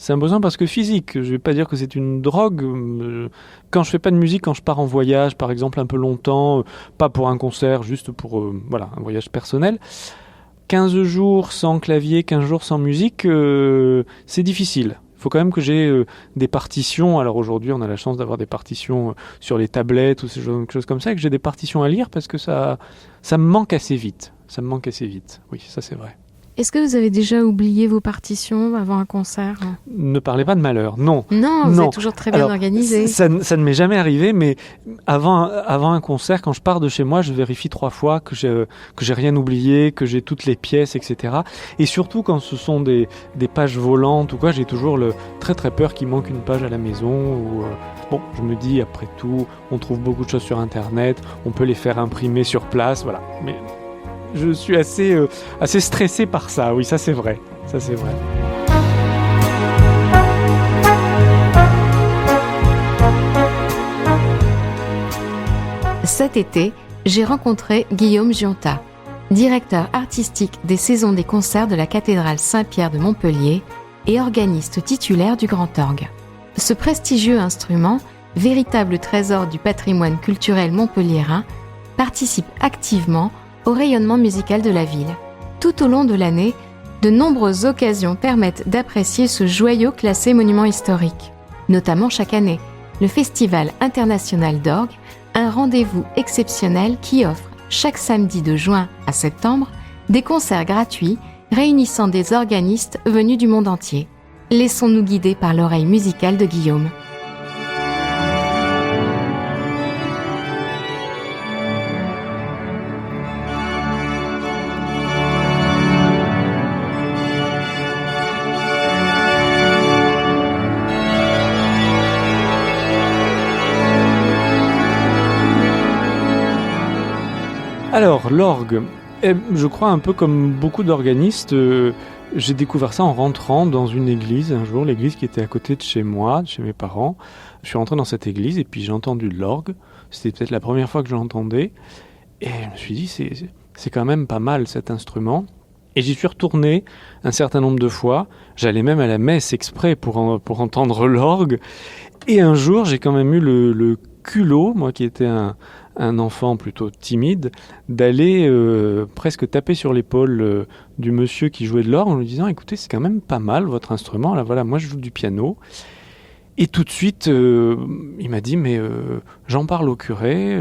C'est un besoin parce que physique. Je ne vais pas dire que c'est une drogue. Quand je fais pas de musique, quand je pars en voyage, par exemple, un peu longtemps, pas pour un concert, juste pour un voyage personnel, 15 jours sans clavier, 15 jours sans musique, c'est difficile. Il faut quand même que j'ai des partitions. Alors aujourd'hui, on a la chance d'avoir des partitions sur les tablettes ou ces choses comme ça, et que j'ai des partitions à lire parce que ça me manque assez vite. Ça me manque assez vite. Oui, ça c'est vrai. Est-ce que vous avez déjà oublié vos partitions avant un concert ? Ne parlez pas de malheur, non. Non, vous êtes toujours très bien organisé. Ça ne m'est jamais arrivé, mais avant un concert, quand je pars de chez moi, je vérifie 3 fois que j'ai rien oublié, que j'ai toutes les pièces, etc. Et surtout quand ce sont des pages volantes ou quoi, j'ai toujours très très peur qu'il manque une page à la maison. Bon, je me dis, après tout, on trouve beaucoup de choses sur Internet, on peut les faire imprimer sur place, voilà. Mais je suis assez stressé par ça, oui, ça c'est vrai. Ça c'est vrai. Cet été, j'ai rencontré Guillaume Gionta, directeur artistique des saisons des concerts de la cathédrale Saint-Pierre de Montpellier et organiste titulaire du Grand Orgue. Ce prestigieux instrument, véritable trésor du patrimoine culturel montpelliérain, participe activement au rayonnement musical de la ville. Tout au long de l'année, de nombreuses occasions permettent d'apprécier ce joyau classé monument historique. Notamment chaque année, le Festival international d'orgue, un rendez-vous exceptionnel qui offre, chaque samedi de juin à septembre, des concerts gratuits réunissant des organistes venus du monde entier. Laissons-nous guider par l'oreille musicale de Guillaume. Alors, l'orgue, je crois un peu comme beaucoup d'organistes, j'ai découvert ça en rentrant dans une église un jour, l'église qui était à côté de chez moi, de chez mes parents. Je suis rentré dans cette église et puis j'ai entendu de l'orgue. C'était peut-être la première fois que je l'entendais. Et je me suis dit, c'est quand même pas mal cet instrument. Et j'y suis retourné un certain nombre de fois. J'allais même à la messe exprès pour entendre l'orgue. Et un jour, j'ai quand même eu le culot, moi qui étais un enfant plutôt timide, d'aller presque taper sur l'épaule du monsieur qui jouait de l'orgue en lui disant « Écoutez, c'est quand même pas mal votre instrument, là voilà, moi je joue du piano ». Et tout de suite, il m'a dit « Mais j'en parle au curé ».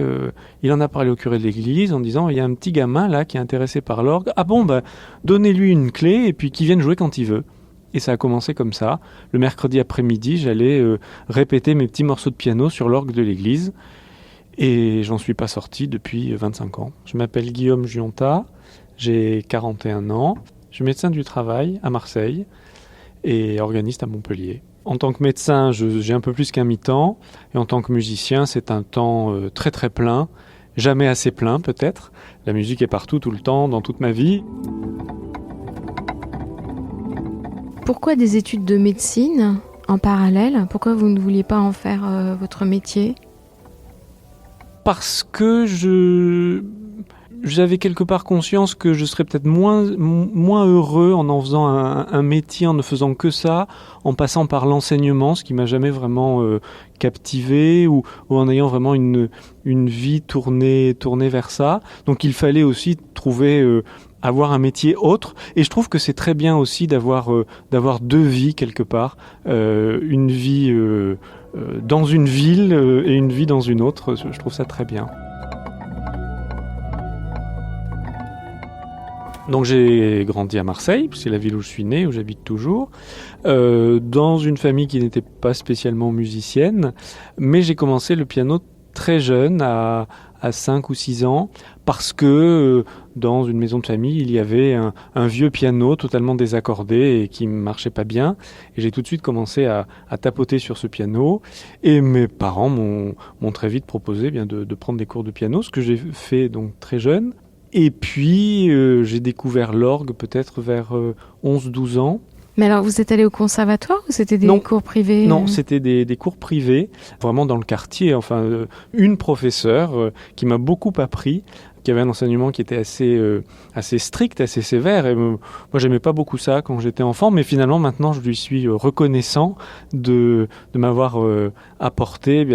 Il en a parlé au curé de l'église en disant « Il y a un petit gamin là qui est intéressé par l'orgue. Ah bon, donnez-lui une clé et puis qu'il vienne jouer quand il veut ». Et ça a commencé comme ça. Le mercredi après-midi, j'allais répéter mes petits morceaux de piano sur l'orgue de l'église. Et j'en suis pas sorti depuis 25 ans. Je m'appelle Guillaume Gionta, j'ai 41 ans. Je suis médecin du travail à Marseille et organiste à Montpellier. En tant que médecin, j'ai un peu plus qu'un mi-temps. Et en tant que musicien, c'est un temps très très plein. Jamais assez plein peut-être. La musique est partout, tout le temps, dans toute ma vie. Pourquoi des études de médecine en parallèle ? Pourquoi vous ne vouliez pas en faire votre métier ? Parce que j'avais quelque part conscience que je serais peut-être moins heureux en faisant un métier, en ne faisant que ça, en passant par l'enseignement, ce qui m'a jamais vraiment captivé, ou en ayant vraiment une vie tournée vers ça. Donc il fallait aussi trouver avoir un métier autre, et je trouve que c'est très bien aussi d'avoir 2 vies quelque part, une vie dans une ville et une vie dans une autre. Je trouve ça très bien. Donc j'ai grandi à Marseille, c'est la ville où je suis né, où j'habite toujours, dans une famille qui n'était pas spécialement musicienne, mais j'ai commencé le piano très jeune, à 5 ou 6 ans, parce que dans une maison de famille, il y avait un vieux piano totalement désaccordé et qui ne marchait pas bien. Et j'ai tout de suite commencé à tapoter sur ce piano. Et mes parents m'ont très vite proposé de prendre des cours de piano, ce que j'ai fait donc très jeune. Et puis, j'ai découvert l'orgue peut-être vers 11-12 ans. Mais alors, vous êtes allé au conservatoire ou c'était des cours privés ? Non, c'était des cours privés, vraiment dans le quartier. Enfin, une professeure qui m'a beaucoup appris, qui avait un enseignement qui était assez strict, assez sévère. Et moi, j'aimais pas beaucoup ça quand j'étais enfant, mais finalement, maintenant, je lui suis reconnaissant de m'avoir apporté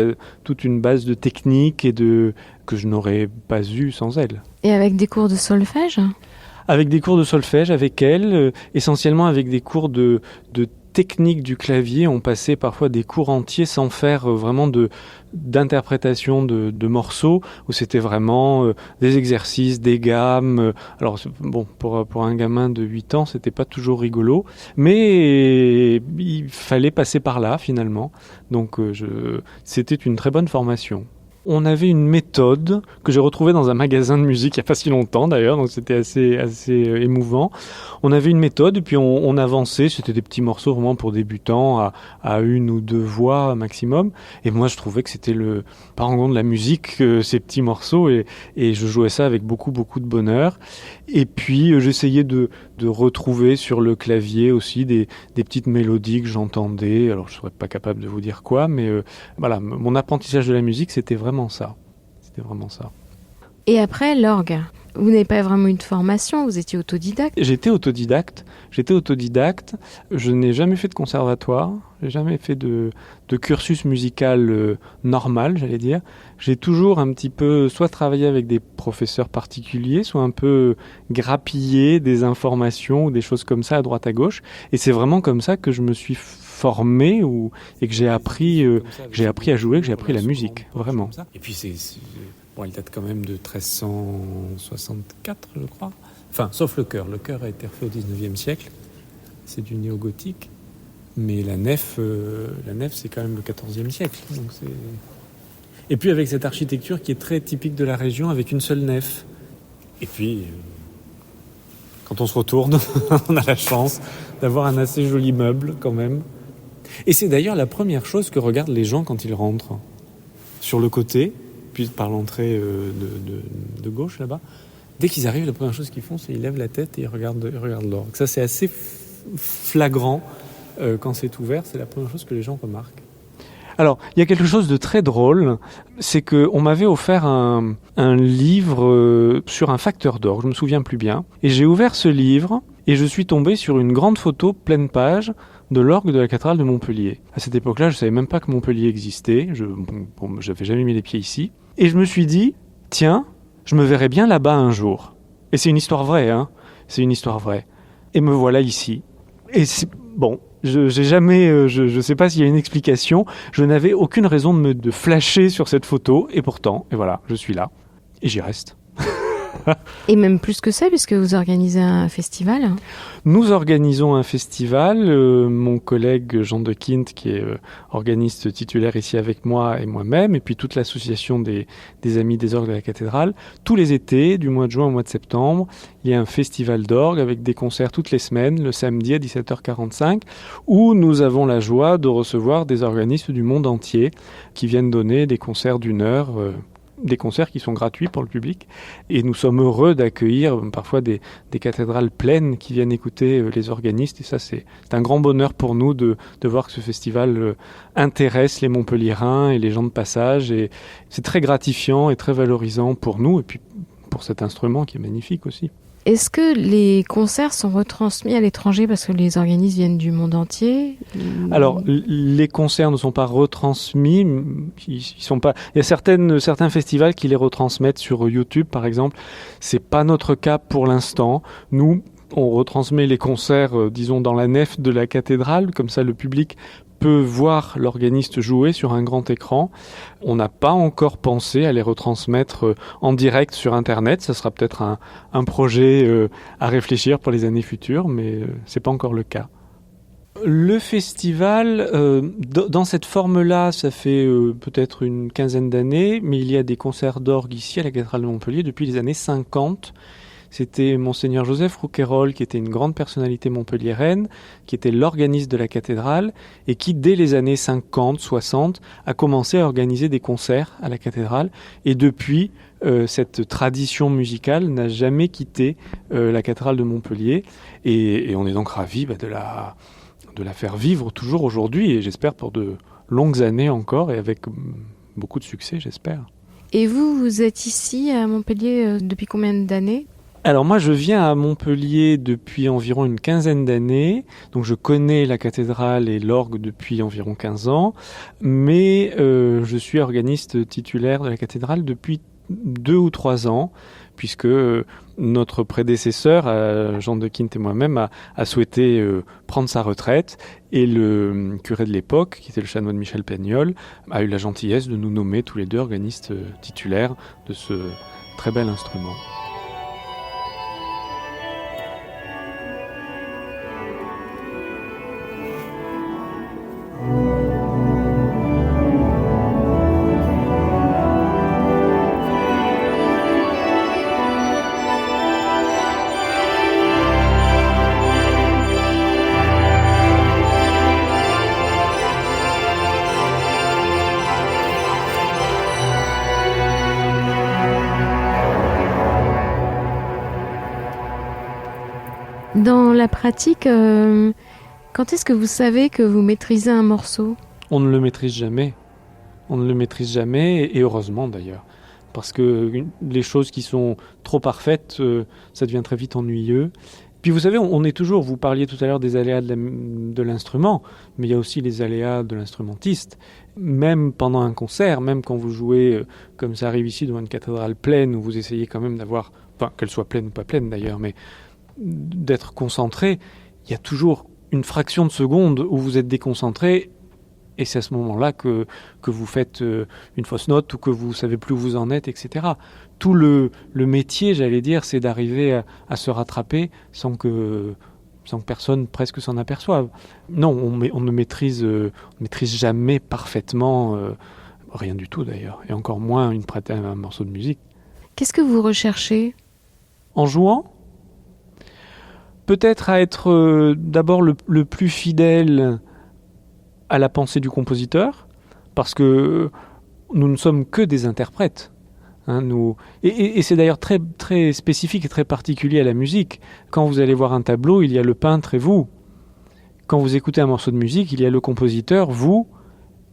toute une base de techniques que je n'aurais pas eu sans elle. Et avec des cours de solfège ? Avec des cours de solfège, avec elle, essentiellement avec des cours de technique du clavier. On passait parfois des cours entiers sans faire vraiment d'interprétation de morceaux, où c'était vraiment des exercices, des gammes. Alors bon, pour un gamin de 8 ans, c'était pas toujours rigolo, mais il fallait passer par là finalement. Donc c'était une très bonne formation. On avait une méthode que j'ai retrouvée dans un magasin de musique il n'y a pas si longtemps d'ailleurs, donc c'était assez émouvant. On avait une méthode et puis on avançait, c'était des petits morceaux vraiment pour débutants à 1 ou 2 voix maximum. Et moi je trouvais que c'était le parangon de la musique, ces petits morceaux, et je jouais ça avec beaucoup de bonheur. Et puis j'essayais de retrouver sur le clavier aussi des petites mélodies que j'entendais. Alors je ne serais pas capable de vous dire quoi, mais voilà, mon apprentissage de la musique c'était vraiment ça. C'était vraiment ça. Et après, l'orgue, vous n'avez pas vraiment eu de formation, vous étiez autodidacte ? J'étais autodidacte. Je n'ai jamais fait de conservatoire. J'ai jamais fait de cursus musical normal, j'allais dire. J'ai toujours un petit peu soit travaillé avec des professeurs particuliers, soit un peu grappillé des informations ou des choses comme ça à droite à gauche. Et c'est vraiment comme ça que je me suis formé et que j'ai appris à jouer, que j'ai appris la musique, vraiment. Et puis bon, elle date quand même de 1364, je crois. Enfin, sauf le chœur. Le chœur a été refait au 19e siècle. C'est du néo-gothique. Mais la nef, c'est quand même le 14e siècle. Donc Et puis avec cette architecture qui est très typique de la région, avec une seule nef. Et puis, quand on se retourne, on a la chance d'avoir un assez joli meuble quand même. Et c'est d'ailleurs la première chose que regardent les gens quand ils rentrent. Sur le côté, puis par l'entrée de gauche là-bas, dès qu'ils arrivent, la première chose qu'ils font, c'est qu'ils lèvent la tête et ils regardent l'orgue. Ça, c'est assez flagrant quand c'est ouvert. C'est la première chose que les gens remarquent. Alors, il y a quelque chose de très drôle, c'est qu'on m'avait offert un livre sur un facteur d'orgue, je me souviens plus bien, et j'ai ouvert ce livre et je suis tombé sur une grande photo pleine page de l'orgue de la cathédrale de Montpellier. À cette époque-là, je savais même pas que Montpellier existait, j'avais jamais mis les pieds ici, et je me suis dit, tiens, je me verrai bien là-bas un jour. Et c'est une histoire vraie, hein, c'est une histoire vraie. Et me voilà ici. Et bon, je sais pas s'il y a une explication, je n'avais aucune raison de flasher sur cette photo, et pourtant, et voilà, je suis là, et j'y reste. Et même plus que ça, puisque vous organisez un festival. Nous organisons un festival. Mon collègue Jean de Kint, qui est organiste titulaire ici avec moi et moi-même, et puis toute l'association des Amis des orgues de la cathédrale. Tous les étés, du mois de juin au mois de septembre, il y a un festival d'orgue avec des concerts toutes les semaines, le samedi à 17h45, où nous avons la joie de recevoir des organistes du monde entier qui viennent donner des concerts d'1 heure, des concerts qui sont gratuits pour le public, et nous sommes heureux d'accueillir parfois des cathédrales pleines qui viennent écouter les organistes, et ça c'est un grand bonheur pour nous de voir que ce festival intéresse les Montpelliérains et les gens de passage, et c'est très gratifiant et très valorisant pour nous et puis pour cet instrument qui est magnifique aussi. Est-ce que les concerts sont retransmis à l'étranger parce que les organistes viennent du monde entier ? Alors, les concerts ne sont pas retransmis. Ils sont pas. Il y a certains festivals qui les retransmettent sur YouTube, par exemple. C'est pas notre cas pour l'instant. Nous, on retransmet les concerts, disons, dans la nef de la cathédrale, comme ça le public peut voir l'organiste jouer sur un grand écran. On n'a pas encore pensé à les retransmettre en direct sur Internet. Ça sera peut-être un projet à réfléchir pour les années futures, mais c'est pas encore le cas. Le festival, dans cette forme-là, ça fait peut-être une quinzaine d'années, mais il y a des concerts d'orgue ici à la cathédrale de Montpellier depuis les années 50. C'était Monseigneur Joseph Rouquayrol, qui était une grande personnalité montpelliéraine, qui était l'organiste de la cathédrale, et qui, dès les années 50, 60, a commencé à organiser des concerts à la cathédrale. Et depuis, cette tradition musicale n'a jamais quitté la cathédrale de Montpellier. Et on est donc ravis de la faire vivre toujours aujourd'hui, et j'espère pour de longues années encore, et avec beaucoup de succès, j'espère. Et vous êtes ici à Montpellier depuis combien d'années ? Alors moi, je viens à Montpellier depuis environ une quinzaine d'années, donc je connais la cathédrale et l'orgue depuis environ 15 ans, mais je suis organiste titulaire de la cathédrale depuis 2 ou 3 ans, puisque notre prédécesseur, Jean de Quinte et moi-même, a souhaité prendre sa retraite, et le curé de l'époque, qui était le chanoine Michel Pagnol, a eu la gentillesse de nous nommer tous les deux organistes titulaires de ce très bel instrument. Dans la pratique, quand est-ce que vous savez que vous maîtrisez un morceau ? On ne le maîtrise jamais. On ne le maîtrise jamais, et heureusement d'ailleurs. Parce que les choses qui sont trop parfaites, ça devient très vite ennuyeux. Puis vous savez, on est toujours, vous parliez tout à l'heure des aléas de l'instrument, mais il y a aussi les aléas de l'instrumentiste. Même pendant un concert, même quand vous jouez, comme ça arrive ici, devant une cathédrale pleine, où vous essayez quand même d'avoir, enfin qu'elle soit pleine ou pas pleine d'ailleurs, mais d'être concentré, il y a toujours une fraction de seconde où vous êtes déconcentré, et c'est à ce moment-là que vous faites une fausse note, ou que vous ne savez plus où vous en êtes, etc. Tout le métier, j'allais dire, c'est d'arriver à se rattraper sans que personne presque s'en aperçoive. Non, on ne maîtrise jamais parfaitement rien du tout d'ailleurs, et encore moins un morceau de musique. Qu'est-ce que vous recherchez ? En jouant ? Peut-être à être d'abord le plus fidèle à la pensée du compositeur, parce que nous ne sommes que des interprètes. Et c'est d'ailleurs très, très spécifique et très particulier à la musique. Quand vous allez voir un tableau, il y a le peintre et vous. Quand vous écoutez un morceau de musique, il y a le compositeur, vous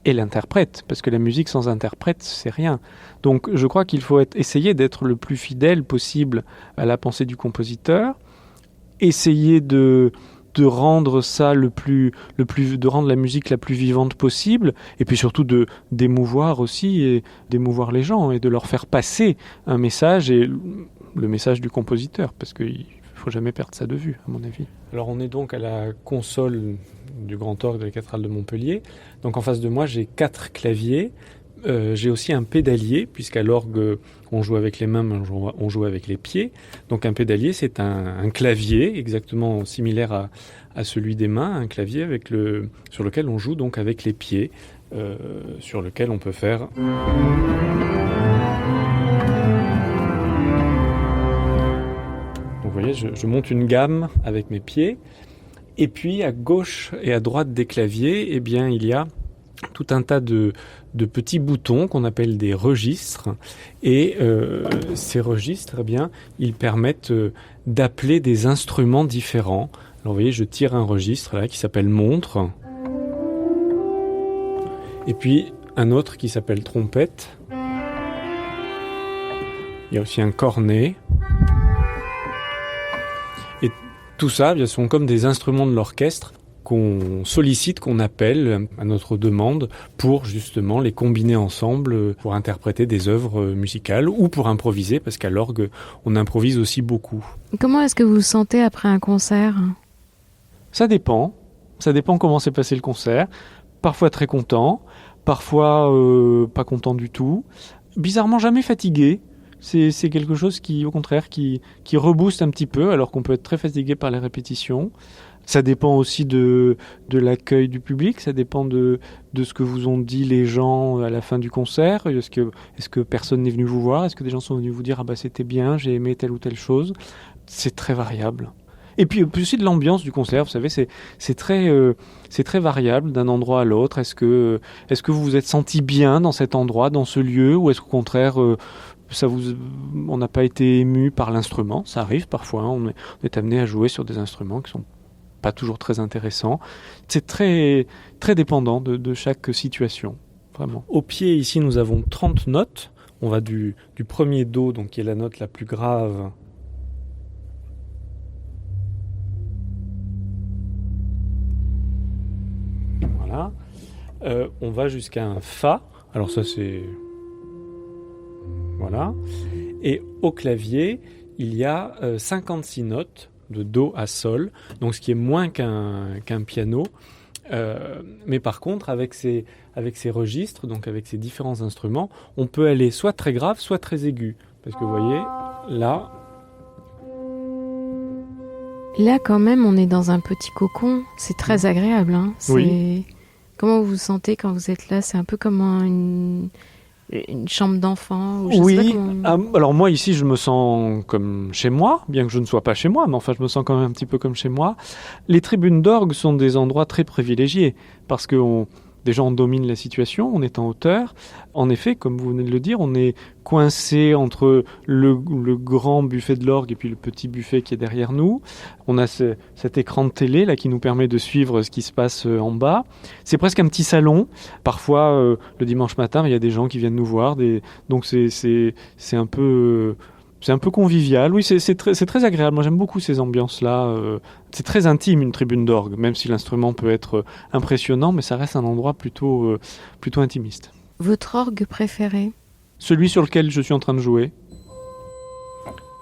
et l'interprète, parce que la musique sans interprète, c'est rien. Donc je crois qu'il faut essayer d'être le plus fidèle possible à la pensée du compositeur, essayer de rendre ça de rendre la musique la plus vivante possible, et puis surtout d'émouvoir aussi, et d'émouvoir les gens, et de leur faire passer un message, et le message du compositeur, parce qu'il faut jamais perdre ça de vue, à mon avis. Alors on est donc à la console du grand orgue de la cathédrale de Montpellier. Donc en face de moi, j'ai 4 claviers. J'ai aussi un pédalier, puisqu'à l'orgue, on joue avec les mains, mais on joue avec les pieds. Donc un pédalier, c'est un clavier exactement similaire à celui des mains, un clavier sur lequel on joue donc avec les pieds, sur lequel on peut faire... Donc vous voyez, je monte une gamme avec mes pieds, et puis à gauche et à droite des claviers, eh bien, il y a tout un tas de petits boutons qu'on appelle des registres, et ces registres, eh bien, ils permettent d'appeler des instruments différents. Alors vous voyez, je tire un registre là qui s'appelle montre, et puis un autre qui s'appelle trompette. Il y a aussi un cornet. Et tout ça, ce sont comme des instruments de l'orchestre qu'on sollicite, qu'on appelle à notre demande pour justement les combiner ensemble pour interpréter des œuvres musicales ou pour improviser, parce qu'à l'orgue, on improvise aussi beaucoup. Comment est-ce que vous vous sentez après un concert ? Ça dépend comment s'est passé le concert. Parfois très content, parfois pas content du tout. Bizarrement jamais fatigué. C'est quelque chose qui, au contraire, qui rebooste un petit peu, alors qu'on peut être très fatigué par les répétitions. Ça dépend aussi de l'accueil du public, ça dépend de ce que vous ont dit les gens à la fin du concert. Est-ce que personne n'est venu vous voir ? Est-ce que des gens sont venus vous dire « Ah bah c'était bien, j'ai aimé telle ou telle chose ?» C'est très variable. Et puis aussi de l'ambiance du concert, vous savez, c'est très variable d'un endroit à l'autre. Est-ce que vous vous êtes senti bien dans cet endroit, dans ce lieu, ou est-ce qu'au contraire... on n'a pas été ému par l'instrument? Ça arrive parfois, on est amené à jouer sur des instruments qui sont pas toujours très intéressants. C'est très, très dépendant de chaque situation, vraiment. Au pied, ici, nous avons 30 notes. On va du premier Do, donc qui est la note la plus grave, voilà. On va jusqu'à un Fa. Alors ça c'est... Voilà. Et au clavier, il y a 56 notes de Do à Sol, donc ce qui est moins qu'un piano. Mais par contre, avec ces registres, donc avec ces différents instruments, on peut aller soit très grave, soit très aigu. Parce que vous voyez, là... Là, quand même, on est dans un petit cocon. C'est très agréable. Hein. Oui. Comment vous vous sentez quand vous êtes là? C'est un peu comme une chambre d'enfant ou je Oui, sais pas comment... alors moi ici je me sens comme chez moi, bien que je ne sois pas chez moi, mais enfin je me sens quand même un petit peu comme chez moi. Les tribunes d'orgue sont des endroits très privilégiés parce que déjà on domine la situation, on est en hauteur. En effet, comme vous venez de le dire, on est coincé entre le grand buffet de l'orgue et puis le petit buffet qui est derrière nous. On a cet écran de télé là qui nous permet de suivre ce qui se passe en bas. C'est presque un petit salon. Parfois, le dimanche matin, il y a des gens qui viennent nous voir. Donc c'est un peu... C'est un peu convivial, oui, c'est très agréable. Moi, j'aime beaucoup ces ambiances-là. C'est très intime, une tribune d'orgue, même si l'instrument peut être impressionnant, mais ça reste un endroit plutôt intimiste. Votre orgue préféré? Celui sur lequel je suis en train de jouer.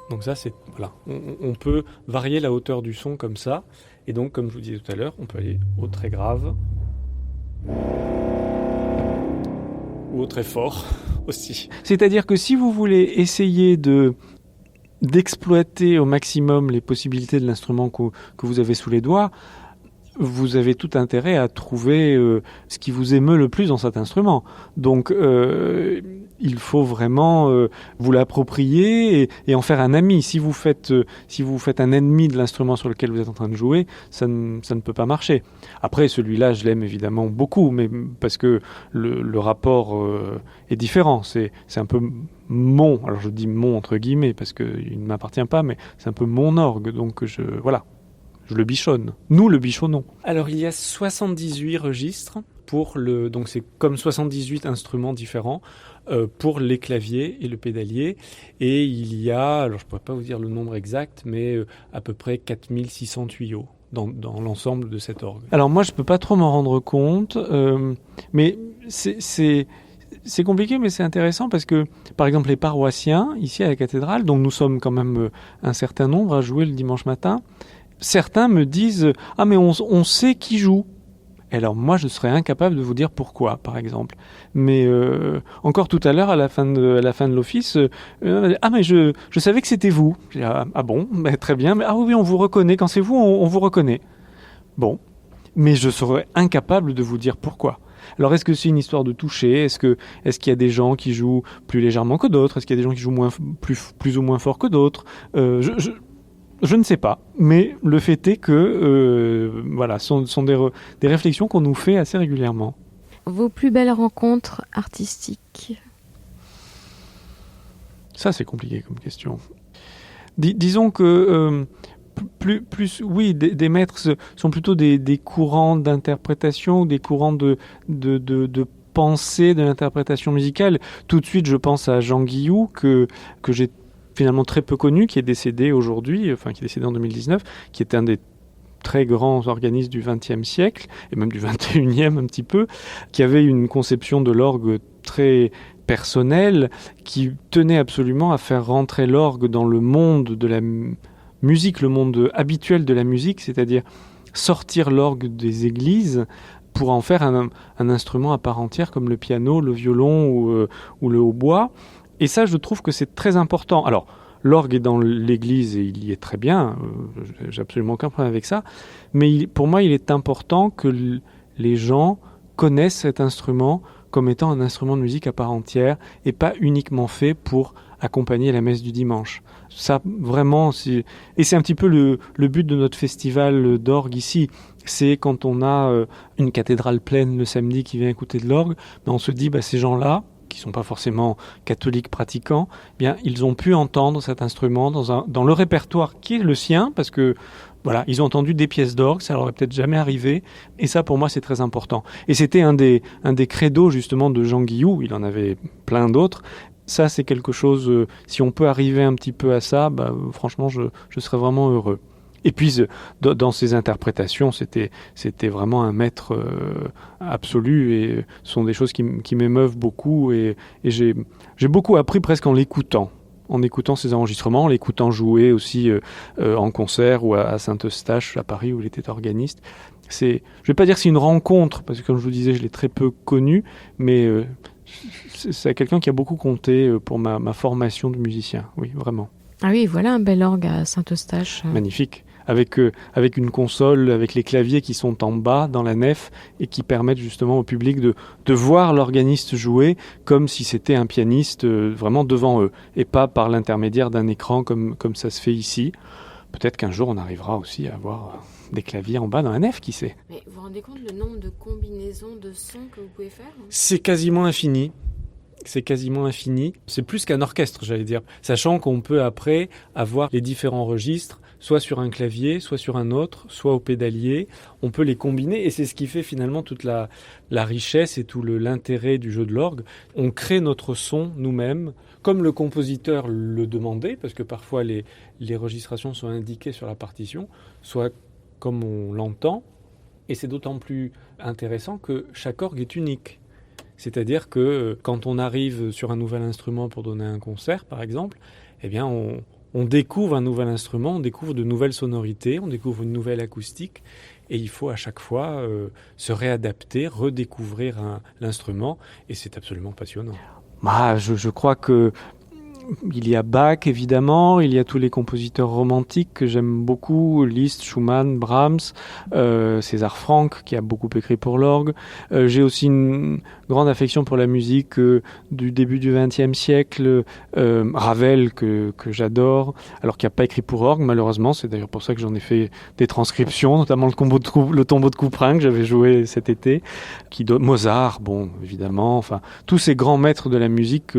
Donc ça, c'est... Voilà. On peut varier la hauteur du son comme ça. Et donc, comme je vous disais tout à l'heure, on peut aller au très grave. Ou au très fort aussi. C'est-à-dire que si vous voulez essayer d'exploiter au maximum les possibilités de l'instrument que vous avez sous les doigts, vous avez tout intérêt à trouver ce qui vous émeut le plus dans cet instrument. Donc il faut vraiment vous l'approprier et en faire un ami. Si vous faites un ennemi de l'instrument sur lequel vous êtes en train de jouer, ça ne peut pas marcher. Après, celui-là, je l'aime évidemment beaucoup, mais parce que le rapport est différent. C'est un peu mon, alors je dis mon entre guillemets parce qu'il ne m'appartient pas, mais c'est un peu mon orgue. Donc voilà. Je le bichonne. Nous le bichonnons. Alors il y a 78 registres donc c'est comme 78 instruments différents pour les claviers et le pédalier. Et il y a, alors je ne pourrais pas vous dire le nombre exact, mais à peu près 4600 tuyaux dans l'ensemble de cet orgue. Alors moi je ne peux pas trop m'en rendre compte, mais c'est compliqué, mais c'est intéressant parce que, par exemple, les paroissiens, ici à la cathédrale, donc nous sommes quand même un certain nombre à jouer le dimanche matin, certains me disent « Ah, mais on sait qui joue ». Et alors moi, je serais incapable de vous dire pourquoi, par exemple. Mais encore tout à l'heure, à la fin de l'office, ah, mais je savais que c'était vous. J'ai dit, ah bon, ben, très bien. Mais, ah oui, on vous reconnaît. Quand c'est vous, on vous reconnaît. Bon, mais je serais incapable de vous dire pourquoi. Alors, est-ce que c'est une histoire de toucher ? Est-ce qu'il y a des gens qui jouent plus légèrement que d'autres ? Est-ce qu'il y a des gens qui jouent plus ou moins fort que d'autres ? Je ne sais pas, mais le fait est que voilà, sont des réflexions qu'on nous fait assez régulièrement. Vos plus belles rencontres artistiques ? Ça, c'est compliqué comme question. Disons que oui, des maîtres sont plutôt des courants d'interprétation, des courants de pensée de l'interprétation musicale. Tout de suite, je pense à Jean Guillou, que j'ai finalement très peu connu, qui est décédé aujourd'hui, enfin qui est décédé en 2019, qui est un des très grands organistes du XXe siècle, et même du XXIe un petit peu, qui avait une conception de l'orgue très personnelle, qui tenait absolument à faire rentrer l'orgue dans le monde de la musique, le monde habituel de la musique, c'est-à-dire sortir l'orgue des églises pour en faire un instrument à part entière comme le piano, le violon ou le hautbois. Et ça, je trouve que c'est très important. Alors, l'orgue est dans l'église et il y est très bien, j'ai absolument aucun problème avec ça, mais pour moi, il est important que les gens connaissent cet instrument comme étant un instrument de musique à part entière et pas uniquement fait pour accompagner la messe du dimanche. Ça, vraiment, et c'est un petit peu le but de notre festival d'orgue ici. C'est quand on a une cathédrale pleine le samedi qui vient écouter de l'orgue, on se dit, ces gens-là, qui ne sont pas forcément catholiques pratiquants, bien, ils ont pu entendre cet instrument dans le répertoire qui est le sien, parce que voilà, ils ont entendu des pièces d'orgue, ça leur est peut-être jamais arrivé, et ça pour moi c'est très important. Et c'était un des credos justement de Jean Guillou, il en avait plein d'autres, Ça, c'est quelque chose, si on peut arriver un petit peu à ça, franchement, je serais vraiment heureux. Et puis, dans ses interprétations, c'était vraiment un maître absolu, et ce sont des choses qui m'émeuvent beaucoup, et j'ai beaucoup appris presque en l'écoutant ses enregistrements, en l'écoutant jouer aussi en concert ou à Saint-Eustache, à Paris, où il était organiste. Je ne vais pas dire que c'est une rencontre, parce que comme je vous disais, je l'ai très peu connu, mais c'est quelqu'un qui a beaucoup compté pour ma formation de musicien, oui, vraiment. Ah oui, voilà un bel orgue à Saint-Eustache. Magnifique. Avec une console, avec les claviers qui sont en bas dans la nef et qui permettent justement au public de voir l'organiste jouer comme si c'était un pianiste vraiment devant eux, et pas par l'intermédiaire d'un écran comme ça se fait ici. Peut-être qu'un jour on arrivera aussi à avoir des claviers en bas dans la nef, qui sait. Mais vous vous rendez compte le nombre de combinaisons de sons que vous pouvez faire ? C'est quasiment infini. C'est quasiment infini. C'est plus qu'un orchestre, j'allais dire. Sachant qu'on peut après avoir les différents registres, soit sur un clavier, soit sur un autre, soit au pédalier. On peut les combiner, et c'est ce qui fait finalement toute la richesse et tout l'intérêt du jeu de l'orgue. On crée notre son nous-mêmes, comme le compositeur le demandait, parce que parfois les registrations sont indiquées sur la partition, soit comme on l'entend. Et c'est d'autant plus intéressant que chaque orgue est unique. C'est-à-dire que quand on arrive sur un nouvel instrument pour donner un concert, par exemple, eh bien on découvre un nouvel instrument, on découvre de nouvelles sonorités, on découvre une nouvelle acoustique, et il faut à chaque fois se réadapter, redécouvrir l'instrument, et c'est absolument passionnant. Je crois que il y a Bach, évidemment, il y a tous les compositeurs romantiques que j'aime beaucoup, Liszt, Schumann, Brahms, César Franck, qui a beaucoup écrit pour l'orgue. J'ai aussi une grande affection pour la musique du début du XXe siècle, Ravel, que j'adore, alors qu'il n'a pas écrit pour orgue, malheureusement. C'est d'ailleurs pour ça que j'en ai fait des transcriptions, notamment le tombeau de Couperin, que j'avais joué cet été, Mozart, bon, évidemment, enfin, tous ces grands maîtres de la musique,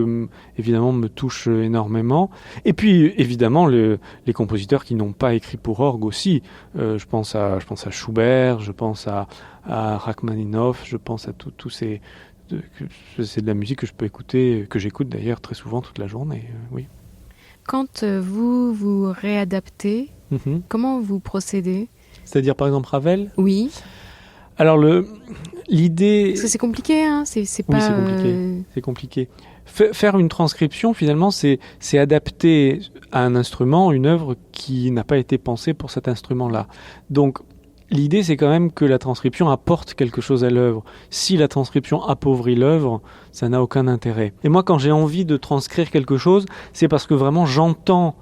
évidemment, me touchent énormément. Et puis, évidemment, les compositeurs qui n'ont pas écrit pour orgue aussi. Je pense à Schubert, je pense à Rachmaninoff, je pense à tous ces... C'est de la musique que je peux écouter, que j'écoute d'ailleurs très souvent toute la journée, oui. Quand vous réadaptez, comment vous procédez ? C'est-à-dire, par exemple, Ravel ? Oui. Alors, l'idée... Parce que c'est compliqué, hein ? C'est pas... Oui, c'est compliqué. C'est compliqué. Faire une transcription, finalement, c'est adapter à un instrument une œuvre qui n'a pas été pensée pour cet instrument-là. Donc, l'idée, c'est quand même que la transcription apporte quelque chose à l'œuvre. Si la transcription appauvrit l'œuvre, ça n'a aucun intérêt. Et moi, quand j'ai envie de transcrire quelque chose, c'est parce que vraiment j'entends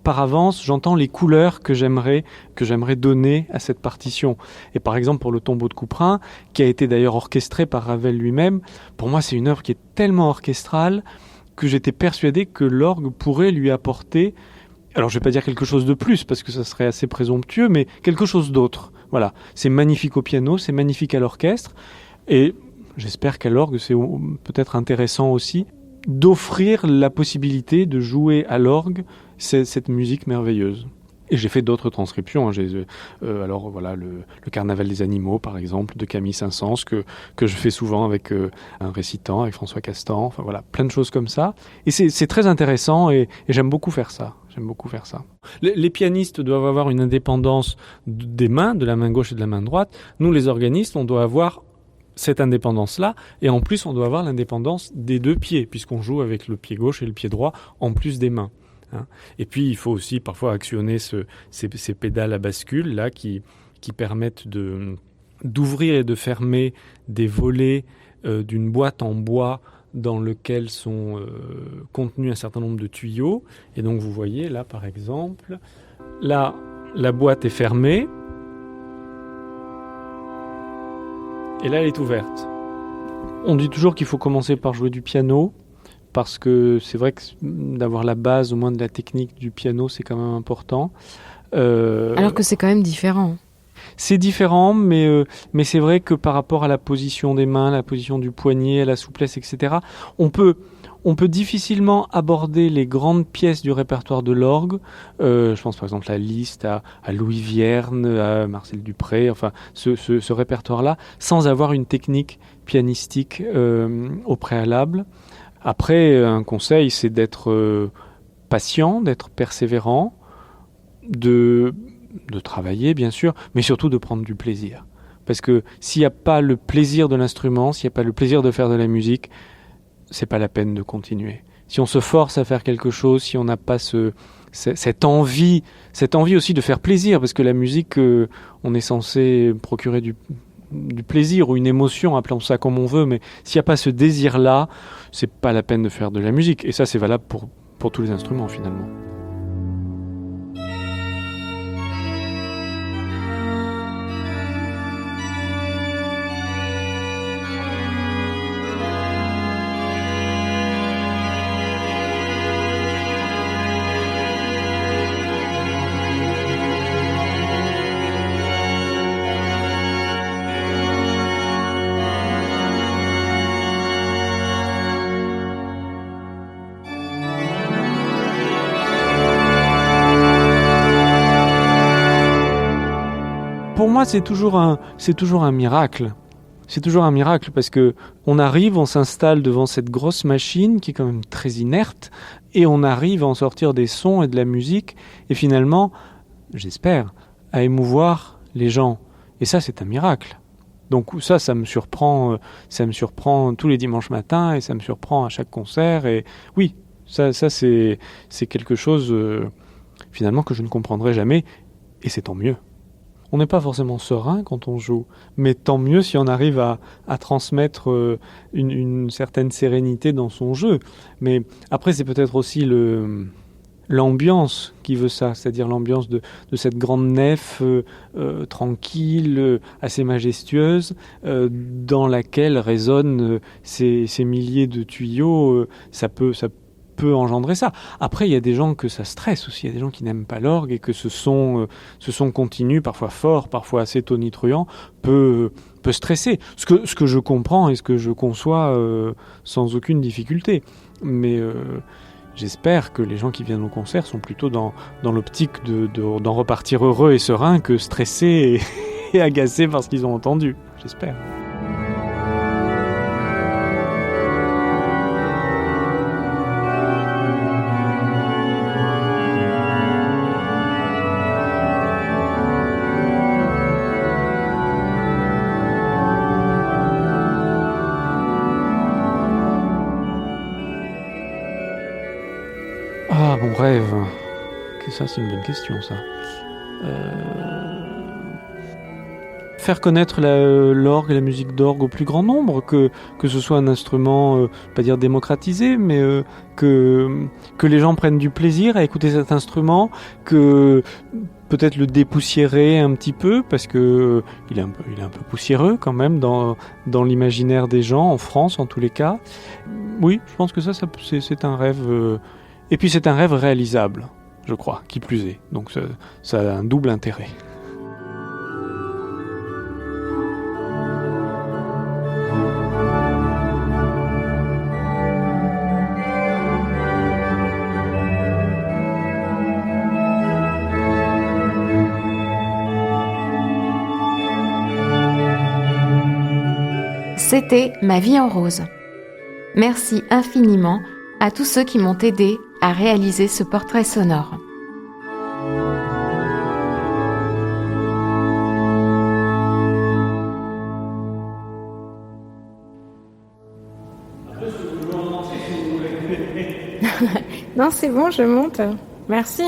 par avance, j'entends les couleurs que j'aimerais donner à cette partition. Et par exemple, pour le tombeau de Couperin, qui a été d'ailleurs orchestré par Ravel lui-même, pour moi, c'est une œuvre qui est tellement orchestrale que j'étais persuadé que l'orgue pourrait lui apporter, alors je ne vais pas dire quelque chose de plus, parce que ça serait assez présomptueux, mais quelque chose d'autre. Voilà, c'est magnifique au piano, c'est magnifique à l'orchestre, et j'espère qu'à l'orgue, c'est peut-être intéressant aussi d'offrir la possibilité de jouer à l'orgue cette musique merveilleuse. Et j'ai fait d'autres transcriptions. Alors voilà, le Carnaval des animaux, par exemple, de Camille Saint-Saëns, que je fais souvent avec un récitant, avec François Castan. Enfin voilà, plein de choses comme ça. Et c'est très intéressant, et j'aime beaucoup faire ça. Les pianistes doivent avoir une indépendance des mains, de la main gauche et de la main droite. Nous, les organistes, on doit avoir cette indépendance-là, et en plus, on doit avoir l'indépendance des deux pieds, puisqu'on joue avec le pied gauche et le pied droit, en plus des mains. Et puis, il faut aussi parfois actionner ces pédales à bascule là qui permettent d'ouvrir et de fermer des volets d'une boîte en bois dans lequel sont contenus un certain nombre de tuyaux. Et donc, vous voyez là, par exemple, là, la boîte est fermée et là, elle est ouverte. On dit toujours qu'il faut commencer par jouer du piano, parce que c'est vrai que d'avoir la base, au moins de la technique du piano, c'est quand même important. Alors que c'est quand même différent. C'est différent, mais c'est vrai que par rapport à la position des mains, la position du poignet, la souplesse, etc., on peut difficilement aborder les grandes pièces du répertoire de l'orgue. Je pense par exemple à Liszt, à Louis Vierne, à Marcel Dupré, enfin ce répertoire-là, sans avoir une technique pianistique au préalable. Après, un conseil, c'est d'être patient, d'être persévérant, de travailler bien sûr, mais surtout de prendre du plaisir. Parce que s'il n'y a pas le plaisir de l'instrument, s'il n'y a pas le plaisir de faire de la musique, c'est pas la peine de continuer. Si on se force à faire quelque chose, si on n'a pas cette envie aussi de faire plaisir, parce que la musique, on est censé procurer du plaisir ou une émotion, appelons ça comme on veut, mais s'il n'y a pas ce désir-là, c'est pas la peine de faire de la musique. Et ça, c'est valable pour tous les instruments finalement. Pour moi, c'est toujours un miracle. C'est toujours un miracle parce que on arrive, on s'installe devant cette grosse machine qui est quand même très inerte et on arrive à en sortir des sons et de la musique et finalement, j'espère, à émouvoir les gens. Et ça, c'est un miracle. Donc ça me surprend tous les dimanches matins et ça me surprend à chaque concert. Et oui, ça c'est quelque chose finalement que je ne comprendrai jamais et c'est tant mieux. On n'est pas forcément serein quand on joue, mais tant mieux si on arrive à transmettre une certaine sérénité dans son jeu. Mais après, c'est peut-être aussi l'ambiance qui veut ça, c'est-à-dire l'ambiance de cette grande nef tranquille, assez majestueuse, dans laquelle résonnent ces milliers de tuyaux. Ça peut engendrer ça. Après, il y a des gens que ça stresse aussi. Il y a des gens qui n'aiment pas l'orgue et que ce son continu, parfois fort, parfois assez tonitruant, peut stresser. Ce que je comprends et ce que je conçois sans aucune difficulté. Mais j'espère que les gens qui viennent au concert sont plutôt dans l'optique d'en repartir heureux et serein que stressés et agacés par ce qu'ils ont entendu. J'espère. Ah, mon rêve. Ça, c'est une bonne question, ça. Faire connaître l'orgue et la musique d'orgue au plus grand nombre, que ce soit un instrument, pas dire démocratisé, mais que les gens prennent du plaisir à écouter cet instrument, que peut-être le dépoussiérer un petit peu, parce que il est un peu poussiéreux quand même dans l'imaginaire des gens, en France en tous les cas. Oui, je pense que ça c'est un rêve... Et puis c'est un rêve réalisable, je crois, qui plus est. Donc ça a un double intérêt. C'était Ma vie en rose. Merci infiniment à tous ceux qui m'ont aidé à réaliser ce portrait sonore. Non, c'est bon, je monte. Merci.